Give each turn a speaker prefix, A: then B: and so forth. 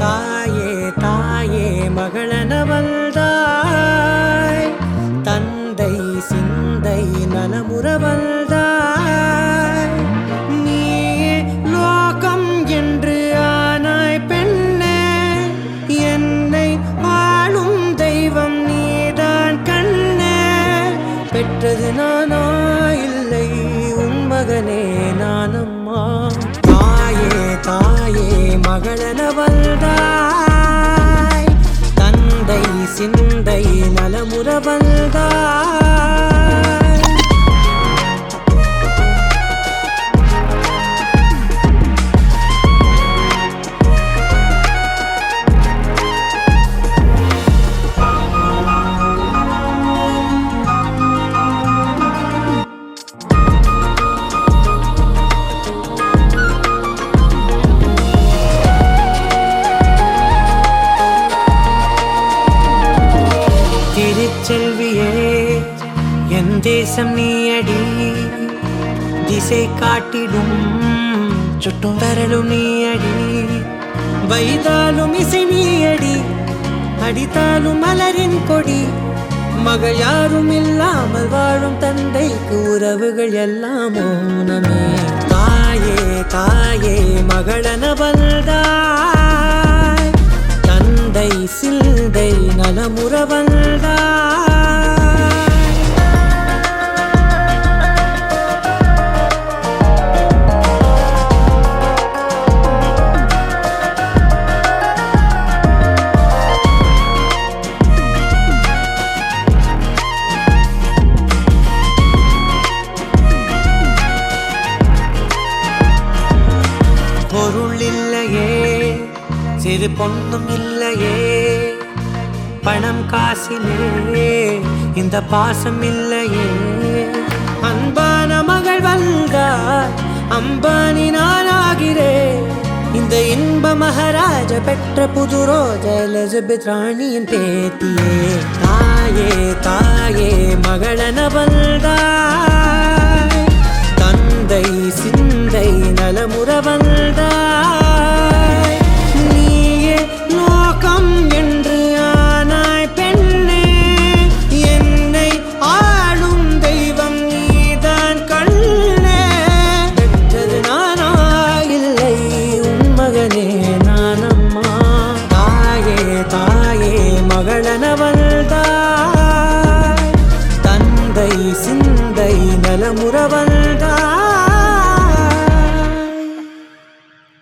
A: தாயே தாயே மகளனவள்தாய், தந்தை சிந்தை நலமுறவள்தாய். நீயே லோகம் என்று ஆனாய் பெண்ணே, என்னை ஆளும் தெய்வம் நீதான் கண்ணே. பெற்றது நானா இல்லை உன் மகனே நானம்மா. தாயே தாயே மகளனவள்தாய், தந்தை சிந்தை நலமுறவள்தாய். செல்வியே என் தேசம் நீயடி, திசை காட்டிடும் சுட்டும் வரலும் நீயடி. வைதாலும் இசை நீயடி, அடித்தாலும் மலரின் கொடி. மகள் யாரும் இல்லாமல் வாழும் தந்தைக்கு உறவுகள் எல்லாம் மௌனமே. தாயே தாயே மகளனவள்தாய், தந்தை சிந்தை நலமுறவள்தாய். பொருள் இல்லையே, சிறு பொண்ணும் இல்லையே, பணம் காசிலே இந்த பாசம் இல்லையே. அன்பான மகள் வந்தார், அம்பானி நானாகிறேன். இந்த இன்ப மகாராஜ பெற்ற புது ரோஜ எலிசபெத் ராணியின் பேத்தியே. தாயே தாயே மகளனவள்தாய், தந்தை சிந்தை நலமுறவள்தாய். நீயே லோகம் என்று ஆனாய் பெண்ணே, என்னை ஆளும் தெய்வம் நீதான் கண்ணே. பெற்றது நானா இல்லை உன் மகனே நானம்மா. தாயே தாயே மகளனவள்தாய், தந்தை சிந்தை நலமுறவள்தாய்.